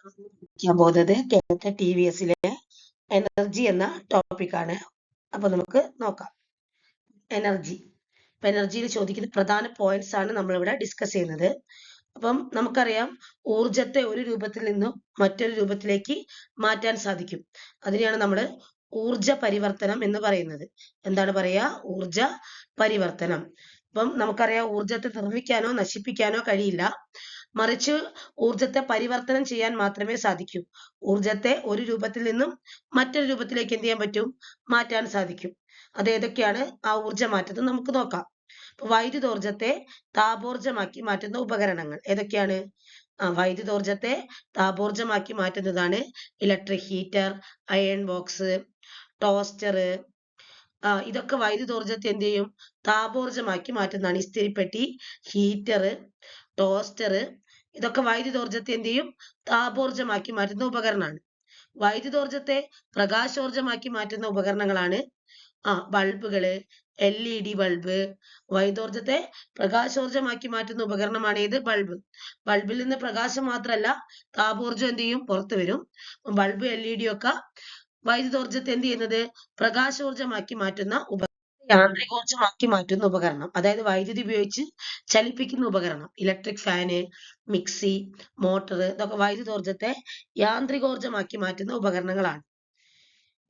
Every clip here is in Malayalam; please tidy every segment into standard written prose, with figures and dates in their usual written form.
പഠിക്കാൻ പോകുന്നത് കേരള TVS-ലെ എനർജി എന്ന ടോപ്പിക്കാണ്. അപ്പൊ നമുക്ക് നോക്കാം. എനർജി. എനർജിയിൽ ചോദിക്കുന്ന പ്രധാന പോയിന്റ്സ് ആണ് നമ്മളിവിടെ ഡിസ്കസ് ചെയ്യുന്നത്. അപ്പം നമുക്കറിയാം ഊർജത്തെ ഒരു രൂപത്തിൽ നിന്നും മറ്റൊരു രൂപത്തിലേക്ക് മാറ്റാൻ സാധിക്കും. അതിനെയാണ് നമ്മൾ ഊർജ പരിവർത്തനം എന്ന് പറയുന്നത്. എന്താണ് പറയാ? ഊർജ പരിവർത്തനം. അപ്പം നമുക്കറിയാം ഊർജത്തെ നിർമ്മിക്കാനോ നശിപ്പിക്കാനോ കഴിയില്ല. മറിച്ച് ഊർജത്തെ പരിവർത്തനം ചെയ്യാൻ മാത്രമേ സാധിക്കൂ. ഊർജത്തെ ഒരു രൂപത്തിൽ നിന്നും മറ്റൊരു രൂപത്തിലേക്ക് എന്ത് ചെയ്യാൻ പറ്റും? മാറ്റാൻ സാധിക്കും. അത് ഏതൊക്കെയാണ് ആ ഊർജ മാറ്റം നമുക്ക് നോക്കാം. വൈദ്യുതോർജത്തെ താപോർജമാക്കി മാറ്റുന്ന ഉപകരണങ്ങൾ ഏതൊക്കെയാണ്? വൈദ്യുതോർജത്തെ താപോർജമാക്കി മാറ്റുന്നതാണ് electric heater, iron box, toaster. ഇതൊക്കെ വൈദ്യുതോർജത്തെ എന്ത് ചെയ്യും? താപോർജമാക്കി മാറ്റുന്നതാണ്. ഇസ്തിരിപ്പെട്ടി, ഹീറ്റർ, ടോസ്റ്റർ, ഇതൊക്കെ വൈദ്യുതോർജത്തെ എന്ത് ചെയ്യും? താപോർജമാക്കി മാറ്റുന്ന ഉപകരണമാണ്. വൈദ്യുതോർജത്തെ പ്രകാശോർജമാക്കി മാറ്റുന്ന ഉപകരണങ്ങളാണ് ബൾബുകള്, LED ബൾബ്. വൈദ്യുതോർജത്തെ പ്രകാശോർജമാക്കി മാറ്റുന്ന ഉപകരണമാണ് ഏത്? ബൾബ്. ബൾബിൽ നിന്ന് പ്രകാശം മാത്രമല്ല താപോർജം എന്ത് ചെയ്യും? പുറത്തു വരും. ബൾബ്, LED ഒക്കെ വൈദ്യുതോർജത്തെ എന്ത് ചെയ്യുന്നത്? പ്രകാശോർജമാക്കി മാറ്റുന്ന യാന്ത്രികോർജമാക്കി മാറ്റുന്ന ഉപകരണം. അതായത് വൈദ്യുതി ഉപയോഗിച്ച് ചലിപ്പിക്കുന്ന ഉപകരണം. ഇലക്ട്രിക് ഫാന്, മിക്സി, മോട്ടോർ, ഇതൊക്കെ വൈദ്യുതോർജത്തെ യാന്ത്രികോർജമാക്കി മാറ്റുന്ന ഉപകരണങ്ങളാണ്.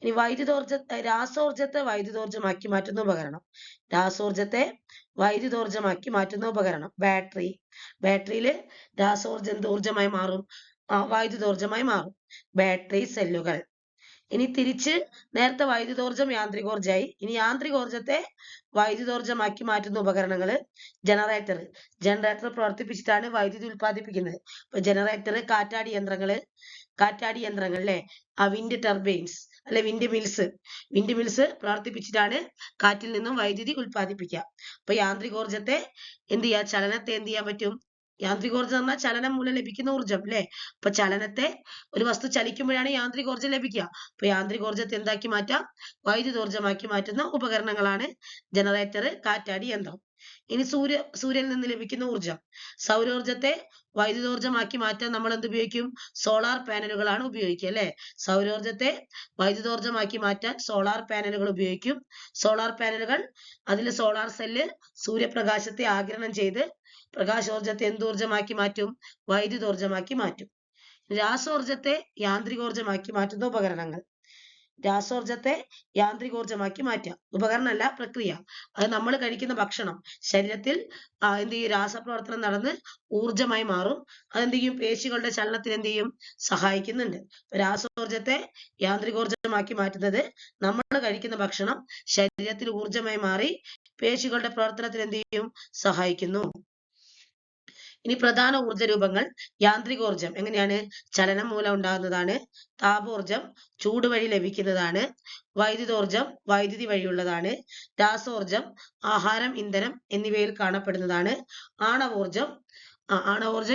ഇനി രാസോർജത്തെ വൈദ്യുതോർജമാക്കി മാറ്റുന്ന ഉപകരണം. രാസോർജത്തെ വൈദ്യുതോർജമാക്കി മാറ്റുന്ന ഉപകരണം ബാറ്ററി. ബാറ്ററിയില് രാസോർജം ഊർജമായി മാറും, വൈദ്യുതോർജമായി മാറും. ബാറ്ററി സെല്ലുകൾ. ഇനി തിരിച്ച് നേരത്തെ വൈദ്യുതോർജം യാന്ത്രികോർജമായി. ഇനി യാന്ത്രികോർജത്തെ വൈദ്യുതോർജമാക്കി മാറ്റുന്ന ഉപകരണങ്ങള് ജനറേറ്റർ. ജനറേറ്റർ പ്രവർത്തിപ്പിച്ചിട്ടാണ് വൈദ്യുതി ഉൽപ്പാദിപ്പിക്കുന്നത്. ഇപ്പൊ ജനറേറ്റർ, കാറ്റാടി യന്ത്രങ്ങള്, അല്ലെ, വിൻഡ് ടർബൈൻസ് അല്ലെ, വിൻഡ് മിൽസ് പ്രവർത്തിപ്പിച്ചിട്ടാണ് കാറ്റിൽ നിന്നും വൈദ്യുതി ഉൽപ്പാദിപ്പിക്കുക. അപ്പൊ യാന്ത്രികോർജത്തെ എന്ത് ചെയ്യാ? ചലനത്തെ എന്ത് ചെയ്യാൻ പറ്റും? യാന്ത്രികോർജം എന്ന് പറഞ്ഞാൽ ചലനം മൂലം ലഭിക്കുന്ന ഊർജം അല്ലെ. അപ്പൊ ചലനത്തെ, ഒരു വസ്തു ചലിക്കുമ്പോഴാണ് യാന്ത്രികോർജം ലഭിക്കുക. അപ്പൊ യാന്ത്രികോർജത്തെ എന്താക്കി മാറ്റാം? വൈദ്യുതോർജമാക്കി മാറ്റുന്ന ഉപകരണങ്ങളാണ് ജനറേറ്റർ, കാറ്റാടി യന്ത്രം. ഇനി സൂര്യനിൽ നിന്ന് ലഭിക്കുന്ന ഊർജം. സൗരോർജത്തെ വൈദ്യുതോർജമാക്കി മാറ്റാൻ നമ്മൾ എന്ത് ഉപയോഗിക്കും? സോളാർ പാനലുകളാണ് ഉപയോഗിക്കുക അല്ലെ. സൗരോർജത്തെ വൈദ്യുതോർജമാക്കി മാറ്റാൻ സോളാർ പാനലുകൾ ഉപയോഗിക്കും. സോളാർ പാനലുകൾ, അതിൽ സോളാർ സെല്ല് സൂര്യപ്രകാശത്തെ ആഗിരണം ചെയ്ത് പ്രകാശോർജത്തെ എന്തോർജമാക്കി മാറ്റും? വൈദ്യുതോർജമാക്കി മാറ്റും. രാസോർജത്തെ യാന്ത്രികോർജമാക്കി മാറ്റുന്ന ഉപകരണങ്ങൾ. രാസോർജത്തെ യാന്ത്രികോർജമാക്കി മാറ്റാം. ഉപകരണമല്ല, പ്രക്രിയ. അത് നമ്മൾ കഴിക്കുന്ന ഭക്ഷണം ശരീരത്തിൽ എന്ത് ചെയ്യും? രാസപ്രവർത്തനം നടന്ന് ഊർജമായി മാറും. അതെന്ത് ചെയ്യും? പേശികളുടെ ചലനത്തിന് എന്ത് ചെയ്യും? സഹായിക്കുന്നുണ്ട്. രാസോർജത്തെ യാന്ത്രികോർജമാക്കി മാറ്റുന്നത് നമ്മൾ കഴിക്കുന്ന ഭക്ഷണം ശരീരത്തിൽ ഊർജമായി മാറി പേശികളുടെ പ്രവർത്തനത്തിന് എന്ത് ചെയ്യും? സഹായിക്കുന്നു. ഇനി പ്രധാന ഊർജ രൂപങ്ങൾ. യാന്ത്രികോർജം എങ്ങനെയാണ്? ചലനം മൂലം ഉണ്ടാകുന്നതാണ്. താപോർജം ചൂട് വഴി ലഭിക്കുന്നതാണ്. വൈദ്യുതോർജം വൈദ്യുതി വഴിയുള്ളതാണ്. രാസോർജം ആഹാരം, ഇന്ധനം എന്നിവയിൽ കാണപ്പെടുന്നതാണ്. ആണവോർജം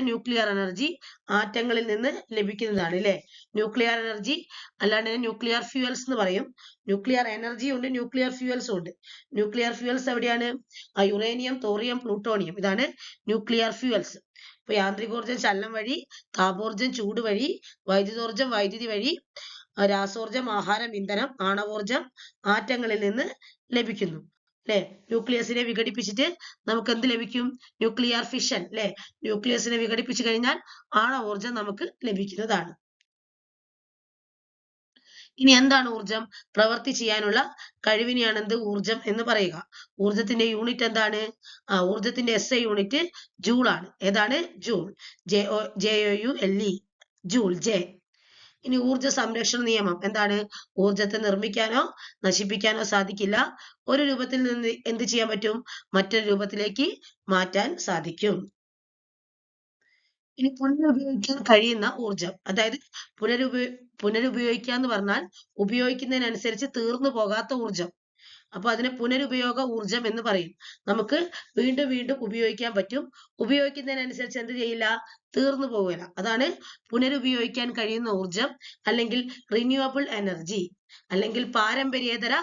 ന്യൂക്ലിയർ എനർജി ആറ്റങ്ങളിൽ നിന്ന് ലഭിക്കുന്നതാണ് അല്ലെ. ന്യൂക്ലിയർ എനർജി അല്ലാണ്ട് ന്യൂക്ലിയർ ഫ്യൂവൽസ് എന്ന് പറയും. ന്യൂക്ലിയർ എനർജി ഉണ്ട്, ന്യൂക്ലിയർ ഫ്യൂവൽസും ഉണ്ട്. ന്യൂക്ലിയർ ഫ്യൂവൽസ് എവിടെയാണ്? യുറേനിയം, തോറിയം, പ്ലൂട്ടോണിയം, ഇതാണ് ന്യൂക്ലിയർ ഫ്യൂവൽസ്. ഇപ്പൊ യാന്ത്രികോർജം ചലനം വഴി, താപോർജം ചൂട് വഴി, വൈദ്യുതോർജം വൈദ്യുതി വഴി, രാസോർജം ആഹാരം, ഇന്ധനം, ആണവോർജം ആറ്റങ്ങളിൽ നിന്ന് ലഭിക്കുന്നു അല്ലെ. ന്യൂക്ലിയസിനെ വിഘടിപ്പിച്ചിട്ട് നമുക്ക് എന്ത് ലഭിക്കും? ന്യൂക്ലിയർ ഫിഷൻ അല്ലെ. ന്യൂക്ലിയസിനെ വിഘടിപ്പിച്ചു കഴിഞ്ഞാൽ ആണവോർജം നമുക്ക് ലഭിക്കുന്നതാണ്. ഇനി എന്താണ് ഊർജം? പ്രവൃത്തി ചെയ്യാനുള്ള കഴിവിനെയാണ് എന്ത്? ഊർജം എന്ന് പറയുക. ഊർജത്തിന്റെ യൂണിറ്റ് എന്താണ്? ഊർജത്തിന്റെ SI യൂണിറ്റ് ജൂൾ ആണ്. ഏതാണ്? ജൂൾ. JOULE, joule, J. ഇനി ഊർജ സംരക്ഷണ നിയമം എന്താണ്? ഊർജത്തെ നിർമ്മിക്കാനോ നശിപ്പിക്കാനോ സാധിക്കില്ല. ഒരു രൂപത്തിൽ നിന്ന് എന്ത് ചെയ്യാൻ പറ്റും? മറ്റൊരു രൂപത്തിലേക്ക് മാറ്റാൻ സാധിക്കും. ഇനി പുനരുപയോഗിക്കാൻ കഴിയുന്ന ഊർജം, അതായത് പുനരുപയോഗിക്കുക എന്ന് പറഞ്ഞാൽ ഉപയോഗിക്കുന്നതിനനുസരിച്ച് തീർന്നു പോകാത്ത ഊർജം. അപ്പൊ അതിനെ പുനരുപയോഗ ഊർജം എന്ന് പറയും. നമുക്ക് വീണ്ടും വീണ്ടും ഉപയോഗിക്കാൻ പറ്റും. ഉപയോഗിക്കുന്നതിനനുസരിച്ച് എന്ത് ചെയ്യില്ല? തീർന്നു പോകില്ല. അതാണ് പുനരുപയോഗിക്കാൻ കഴിയുന്ന ഊർജം, അല്ലെങ്കിൽ റിന്യൂവബിൾ എനർജി, അല്ലെങ്കിൽ പാരമ്പര്യേതര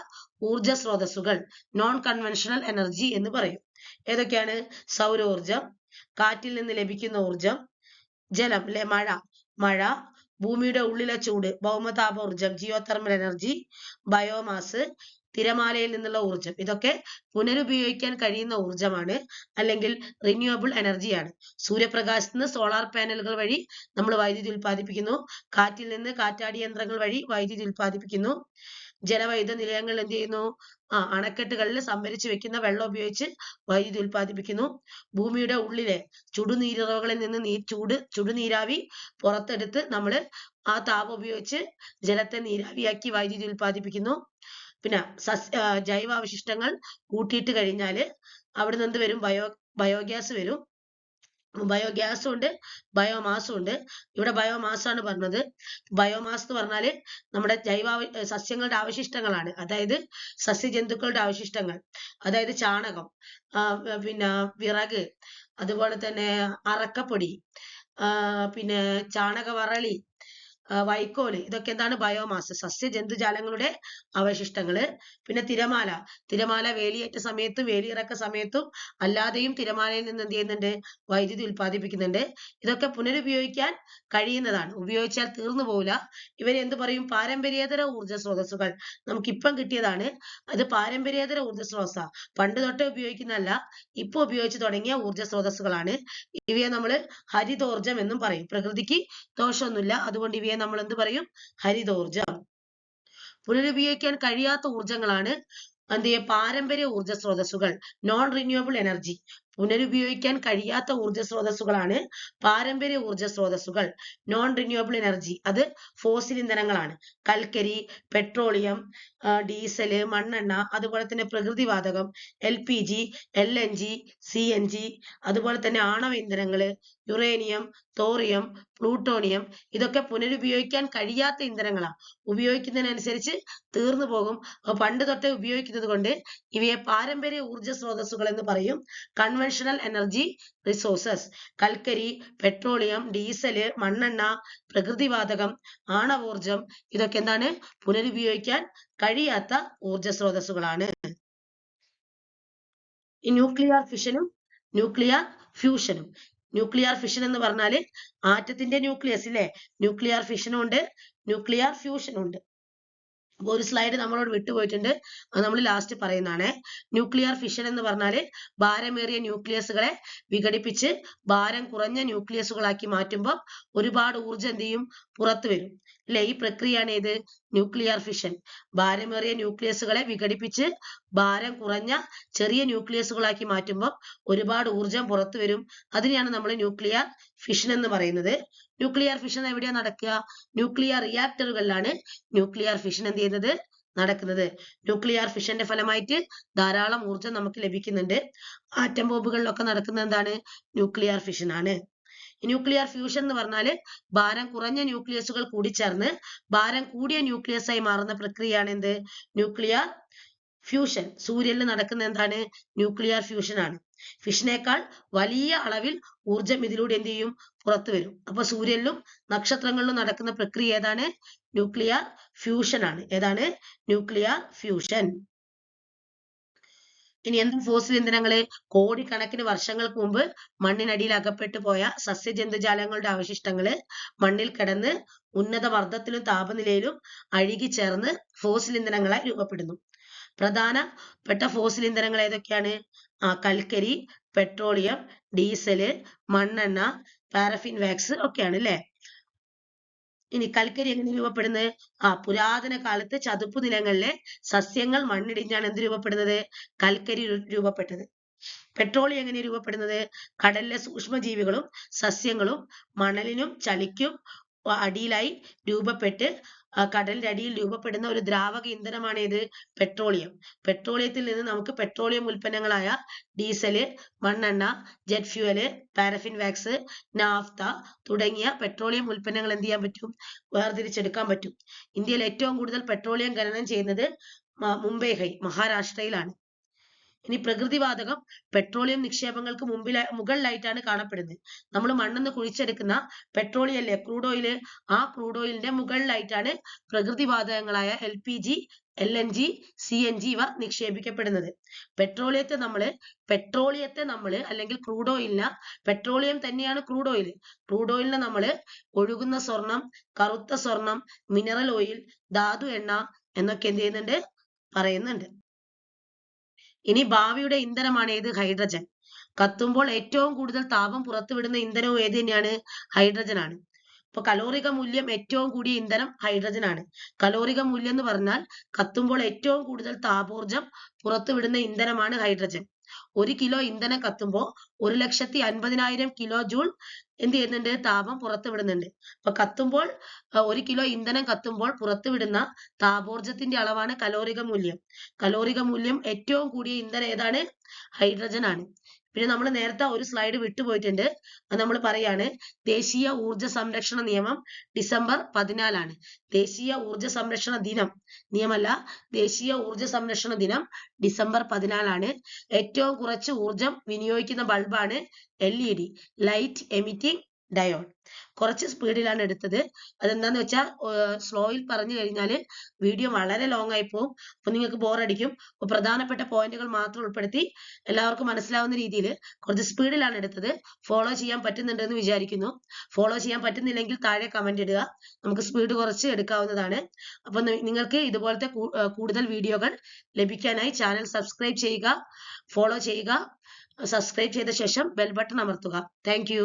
ഊർജ സ്രോതസ്സുകൾ, നോൺ കൺവെൻഷണൽ എനർജി എന്ന് പറയും. ഏതൊക്കെയാണ്? സൗരോർജം, കാറ്റിൽ നിന്ന് ലഭിക്കുന്ന ഊർജം, ജലം അല്ലെ, മഴ, ഭൂമിയുടെ ഉള്ളിലെ ചൂട്, ഭൗമതാപോർജം, ജിയോ തെർമൽ എനർജി, ബയോമാസ്, തിരമാലയിൽ നിന്നുള്ള ഊർജം, ഇതൊക്കെ പുനരുപയോഗിക്കാൻ കഴിയുന്ന ഊർജമാണ്, അല്ലെങ്കിൽ റിന്യൂവബിൾ എനർജിയാണ്. സൂര്യപ്രകാശത്ത് നിന്ന് സോളാർ പാനലുകൾ വഴി നമ്മൾ വൈദ്യുതി ഉൽപ്പാദിപ്പിക്കുന്നു. കാറ്റിൽ നിന്ന് കാറ്റാടി യന്ത്രങ്ങൾ വഴി വൈദ്യുതി ഉൽപ്പാദിപ്പിക്കുന്നു. ജലവൈദ്യുത നിലയങ്ങൾ എന്ത് ചെയ്യുന്നു? അണക്കെട്ടുകളിൽ സംഭരിച്ചു വെക്കുന്ന വെള്ളം ഉപയോഗിച്ച് വൈദ്യുതി ഉൽപ്പാദിപ്പിക്കുന്നു. ഭൂമിയുടെ ഉള്ളിലെ ചുടുനീരുറവകളിൽ നിന്ന് ചുടുനീരാവി പുറത്തെടുത്ത് നമ്മൾ ആ താപം ഉപയോഗിച്ച് ജലത്തെ നീരാവിയാക്കി വൈദ്യുതി ഉൽപ്പാദിപ്പിക്കുന്നു. പിന്നെ ജൈവാവശിഷ്ടങ്ങൾ കൂട്ടിയിട്ട് കഴിഞ്ഞാല് അവിടെ നിന്ന് വരും? ബയോഗ്യാസ് വരും. ബയോഗ്യാസും ഉണ്ട്, ബയോമാസും ഉണ്ട്. ഇവിടെ ബയോമാസ് ആണ് പറഞ്ഞത്. ബയോമാസ് എന്ന് പറഞ്ഞാല് നമ്മുടെ സസ്യങ്ങളുടെ അവശിഷ്ടങ്ങളാണ്, അതായത് സസ്യജന്തുക്കളുടെ അവശിഷ്ടങ്ങൾ, അതായത് ചാണകം, പിന്നെ വിറക്, അതുപോലെ തന്നെ അറക്കപ്പൊടി, പിന്നെ ചാണകവറളി, വൈക്കോല്, ഇതൊക്കെ എന്താണ്? ബയോമാസ്, സസ്യജന്തുജാലങ്ങളുടെ അവശിഷ്ടങ്ങള്. പിന്നെ തിരമാല വേലിയേറ്റ സമയത്തും വേലിയിറക്ക സമയത്തും അല്ലാതെയും തിരമാലയിൽ നിന്ന് എന്ത് ചെയ്യുന്നുണ്ട്? വൈദ്യുതി ഉൽപ്പാദിപ്പിക്കുന്നുണ്ട്. ഇതൊക്കെ പുനരുപയോഗിക്കാൻ കഴിയുന്നതാണ്, ഉപയോഗിച്ചാൽ തീർന്നു പോകില്ല. ഇവരെ എന്ത് പറയും? പാരമ്പര്യേതര ഊർജ്ജ സ്രോതസ്സുകൾ. നമുക്കിപ്പം കിട്ടിയതാണ്, അത് പാരമ്പര്യേതര ഊർജ്ജ സ്രോതസ്സാ, പണ്ട് തൊട്ടേ ഉപയോഗിക്കുന്നതല്ല, ഇപ്പൊ ഉപയോഗിച്ച് തുടങ്ങിയ ഊർജ്ജ സ്രോതസ്സുകളാണ്. ഇവയെ നമ്മൾ ഹരിതോർജം എന്നും പറയും. പ്രകൃതിക്ക് ദോഷമൊന്നുമില്ല, അതുകൊണ്ട് ഇവയെ നമ്മൾ എന്ത് പറയും? ഹരിതോർജം. പുനരുപയോഗിക്കാൻ കഴിയാത്ത ഊർജങ്ങളാണ് പാരമ്പര്യ ഊർജ്ജ സ്രോതസ്സുകൾ, നോൺ റിന്യൂവബിൾ എനർജി. പുനരുപയോഗിക്കാൻ കഴിയാത്ത ഊർജ്ജ സ്രോതസ്സുകളാണ് പാരമ്പര്യ ഊർജ്ജ സ്രോതസ്സുകൾ, നോൺ റിന്യൂവബിൾ എനർജി. അത് ഫോസിൽ ഇന്ധനങ്ങളാണ്. കൽക്കരി, പെട്രോളിയം, ഡീസല്, മണ്ണെണ്ണ, അതുപോലെ തന്നെ പ്രകൃതിവാതകം, LPG, LNG, CNG, അതുപോലെ തന്നെ ആണവ ഇന്ധനങ്ങള്, യുറേനിയം, തോറിയം, പ്ലൂട്ടോണിയം, ഇതൊക്കെ പുനരുപയോഗിക്കാൻ കഴിയാത്ത ഇന്ധനങ്ങളാണ്. ഉപയോഗിക്കുന്നതിനനുസരിച്ച് തീർന്നു പോകും. പണ്ട് തൊട്ടേ ഉപയോഗിക്കുന്നത് കൊണ്ട് ഇവയെ പാരമ്പര്യ ഊർജ്ജ സ്രോതസ്സുകൾ എന്ന് പറയും. കൺവെൻഷണൽ എനർജി റിസോഴ്സസ്, കൽക്കരി, പെട്രോളിയം, ഡീസല്, മണ്ണെണ്ണ, പ്രകൃതിവാതകം, ആണവോർജം, ഇതൊക്കെ എന്താണ്? പുനരുപയോഗിക്കാൻ കഴിയാത്ത ഊർജ്ജ സ്രോതസ്സുകളാണ്. ഈ ന്യൂക്ലിയർ ഫിഷനും ന്യൂക്ലിയർ ഫ്യൂഷനും. ന്യൂക്ലിയർ ഫിഷൻ എന്ന് പറഞ്ഞാല് ആറ്റത്തിന്റെ ന്യൂക്ലിയസ് ഇല്ലേ, ന്യൂക്ലിയർ ഫിഷനും ഉണ്ട്, ന്യൂക്ലിയർ ഫ്യൂഷനും ഉണ്ട്. അപ്പൊ ഒരു സ്ലൈഡ് നമ്മളോട് വിട്ടുപോയിട്ടുണ്ട്, അത് നമ്മൾ ലാസ്റ്റ് പറയുന്നതാണ്. ന്യൂക്ലിയർ ഫിഷൻ എന്ന് പറഞ്ഞാല് ഭാരമേറിയ ന്യൂക്ലിയസുകളെ വിഘടിപ്പിച്ച് ഭാരം കുറഞ്ഞ ന്യൂക്ലിയസുകളാക്കി മാറ്റുമ്പോൾ ഒരുപാട് ഊർജ്ജം എന്ത് ചെയ്യും? പുറത്തു വരും അല്ലെ? ഈ പ്രക്രിയയാണ് ഏത്? Nuclear fission. ഭാരമേറിയ ന്യൂക്ലിയസുകളെ വിഘടിപ്പിച്ച് ഭാരം കുറഞ്ഞ ചെറിയ ന്യൂക്ലിയസുകളാക്കി മാറ്റുമ്പോൾ ഒരുപാട് ഊർജ്ജം പുറത്തു വരും. അതിനെയാണ് നമ്മൾ ന്യൂക്ലിയർ ഫിഷൻ എന്ന് പറയുന്നത്. ന്യൂക്ലിയർ ഫിഷൻ എവിടെയാണ് നടക്കുക? ന്യൂക്ലിയർ റിയാക്ടറുകളിലാണ് ന്യൂക്ലിയർ ഫിഷൻ എന്ത് ചെയ്യുന്നത്? നടക്കുന്നത്. ന്യൂക്ലിയർ ഫിഷന്റെ ഫലമായിട്ട് ധാരാളം ഊർജ്ജം നമുക്ക് ലഭിക്കുന്നുണ്ട്. ആറ്റം ബോംബുകളിലൊക്കെ നടക്കുന്നത് എന്താണ്? ന്യൂക്ലിയർ ഫിഷൻ ആണ്. ന്യൂക്ലിയർ ഫ്യൂഷൻ എന്ന് പറഞ്ഞാല് ഭാരം കുറഞ്ഞ ന്യൂക്ലിയസുകൾ കൂടിച്ചേർന്ന് ഭാരം കൂടിയ ന്യൂക്ലിയസ് ആയി മാറുന്ന പ്രക്രിയയാണ് എന്ത്? Nuclear fusion. സൂര്യനിൽ നടക്കുന്ന എന്താണ്? ന്യൂക്ലിയർ ഫ്യൂഷൻ ആണ്. ഫിഷനേക്കാൾ വലിയ അളവിൽ ഊർജം ഇതിലൂടെ എന്ത് ചെയ്യും? പുറത്തു വരും. അപ്പൊ സൂര്യനിലും നക്ഷത്രങ്ങളിലും നടക്കുന്ന പ്രക്രിയ ഏതാണ്? ന്യൂക്ലിയർ ഫ്യൂഷൻ ആണ്. ഏതാണ്? Nuclear fusion. ഇനി എന്ത് ഫോസിൽ ഇന്ധനങ്ങള്? കോടിക്കണക്കിന് വർഷങ്ങൾക്ക് മുമ്പ് മണ്ണിനടിയിൽ അകപ്പെട്ടു പോയ സസ്യജന്തുജാലങ്ങളുടെ അവശിഷ്ടങ്ങള് മണ്ണിൽ കിടന്ന് ഉന്നത മർദ്ദത്തിലും താപനിലയിലും അഴുകി ചേർന്ന് ഫോസിൽ ഇന്ധനങ്ങളായി രൂപപ്പെടുന്നു. പ്രധാനപ്പെട്ട ഫോസിൽ ഇന്ധനങ്ങൾ ഏതൊക്കെയാണ്? കൽക്കരി, പെട്രോളിയം, ഡീസല്, മണ്ണെണ്ണ, പാരഫിൻ വാക്സ് ഒക്കെയാണ് അല്ലെ? ഇനി കൽക്കരി എങ്ങനെ രൂപപ്പെടുന്നത്? പുരാതന കാലത്ത് ചതുപ്പ് നിലങ്ങളിലെ സസ്യങ്ങൾ മണ്ണിടിഞ്ഞാണ് എന്ത് രൂപപ്പെടുന്നത്? കൽക്കരി രൂപപ്പെട്ടത്. പെട്രോളിയം എങ്ങനെ രൂപപ്പെടുന്നത്? കടലിലെ സൂക്ഷ്മജീവികളും സസ്യങ്ങളും മണലിനും ചളിക്കും അടിയിലായി രൂപപ്പെട്ട് കടലിന്റെ അടിയിൽ രൂപപ്പെടുന്ന ഒരു ദ്രാവക ഇന്ധനമാണ് ഏത്? പെട്രോളിയം. പെട്രോളിയത്തിൽ നിന്ന് നമുക്ക് പെട്രോളിയം ഉൽപ്പന്നങ്ങളായ ഡീസല്, മണ്ണെണ്ണ, jet fuel, paraffin wax, naphtha തുടങ്ങിയ പെട്രോളിയം ഉൽപ്പന്നങ്ങൾ എന്ത് ചെയ്യാൻ പറ്റും? വേർതിരിച്ചെടുക്കാൻ പറ്റും. ഇന്ത്യയിൽ ഏറ്റവും കൂടുതൽ പെട്രോളിയം ഖനനം ചെയ്യുന്നത് മുംബൈ മഹാരാഷ്ട്രയിലാണ്. ഇനി പ്രകൃതിവാതകം പെട്രോളിയം നിക്ഷേപങ്ങൾക്ക് മുകളിലായിട്ടാണ് കാണപ്പെടുന്നത്. നമ്മൾ മണ്ണിന്ന് കുഴിച്ചെടുക്കുന്ന പെട്രോളിയം അല്ലേ, ക്രൂഡ് ഓയില്, ആ ക്രൂഡ് ഓയിലിന്റെ മുകളിലായിട്ടാണ് പ്രകൃതിവാതകങ്ങളായ LPG, LNG, CNG ഇവ നിക്ഷേപിക്കപ്പെടുന്നത്. പെട്രോളിയത്തെ നമ്മള് അല്ലെങ്കിൽ ക്രൂഡ് ഓയിലിന്, പെട്രോളിയം തന്നെയാണ് ക്രൂഡ് ഓയിൽ. ക്രൂഡ് ഓയിലിനെ നമ്മള് ഒഴുകുന്ന സ്വർണം, കറുത്ത സ്വർണം, മിനറൽ ഓയിൽ, ധാതു എണ്ണ എന്നൊക്കെ എന്ത് ചെയ്യുന്നുണ്ട്, പറയുന്നുണ്ട്. ഇനി ഭാവിയുടെ ഇന്ധനമാണ് ഏത്? ഹൈഡ്രജൻ. കത്തുമ്പോൾ ഏറ്റവും കൂടുതൽ താപം പുറത്തുവിടുന്ന ഇന്ധനവും ഏത് തന്നെയാണ്? ഹൈഡ്രജൻ ആണ്. അപ്പൊ കലോറിക മൂല്യം ഏറ്റവും കൂടിയ ഇന്ധനം ഹൈഡ്രജൻ ആണ്. കലോറിക മൂല്യം എന്ന് പറഞ്ഞാൽ കത്തുമ്പോൾ ഏറ്റവും കൂടുതൽ താപോർജം പുറത്തുവിടുന്ന ഇന്ധനമാണ് ഹൈഡ്രജൻ. 1 കിലോ ഇന്ധനം കത്തുമ്പോൾ 1,50,000 കിലോ ജൂൾ എന്ത് ചെയ്യുന്നുണ്ട്? താപം പുറത്തുവിടുന്നുണ്ട്. അപ്പൊ കത്തുമ്പോൾ 1 കിലോ ഇന്ധനം കത്തുമ്പോൾ പുറത്തുവിടുന്ന താപോർജത്തിന്റെ അളവാണ് കലോറിക മൂല്യം. കലോറിക മൂല്യം ഏറ്റവും കൂടിയ ഇന്ധനം ഏതാണ്? ഹൈഡ്രജൻ ആണ്. പിന്നെ നമ്മൾ നേരത്തെ ഒരു സ്ലൈഡ് വിട്ടുപോയിട്ടുണ്ട്. അത് നമ്മൾ പറയാണ്, ദേശീയ ഊർജ സംരക്ഷണ നിയമം ഡിസംബർ 14 ദേശീയ ഊർജ സംരക്ഷണ ദിനം, നിയമല്ല, ദേശീയ ഊർജ സംരക്ഷണ ദിനം ഡിസംബർ 14 ഏറ്റവും കുറച്ച് ഊർജം വിനിയോഗിക്കുന്ന ബൾബാണ് LED, ലൈറ്റ് എമിറ്റിംഗ് ഡയോഡ്. കുറച്ച് സ്പീഡിലാണ് എടുത്തത്. അതെന്താന്ന് വെച്ചാൽ സ്ലോയിൽ പറഞ്ഞു കഴിഞ്ഞാൽ വീഡിയോ വളരെ ലോങ് ആയി പോകും. അപ്പൊ നിങ്ങൾക്ക് ബോറടിക്കും. അപ്പൊ പ്രധാനപ്പെട്ട പോയിന്റുകൾ മാത്രം ഉൾപ്പെടുത്തി എല്ലാവർക്കും മനസ്സിലാവുന്ന രീതിയിൽ കുറച്ച് സ്പീഡിലാണ് എടുത്തത്. ഫോളോ ചെയ്യാൻ പറ്റുന്നുണ്ടെന്ന് വിചാരിക്കുന്നു. ഫോളോ ചെയ്യാൻ പറ്റുന്നില്ലെങ്കിൽ താഴെ കമന്റ് ഇടുക, നമുക്ക് സ്പീഡ് കുറച്ച് എടുക്കാവുന്നതാണ്. അപ്പൊ നിങ്ങൾക്ക് ഇതുപോലത്തെ കൂടുതൽ വീഡിയോകൾ ലഭിക്കാനായി ചാനൽ സബ്സ്ക്രൈബ് ചെയ്യുക, ഫോളോ ചെയ്യുക. സബ്സ്ക്രൈബ് ചെയ്ത ശേഷം ബെൽ ബട്ടൺ അമർത്തുക. താങ്ക്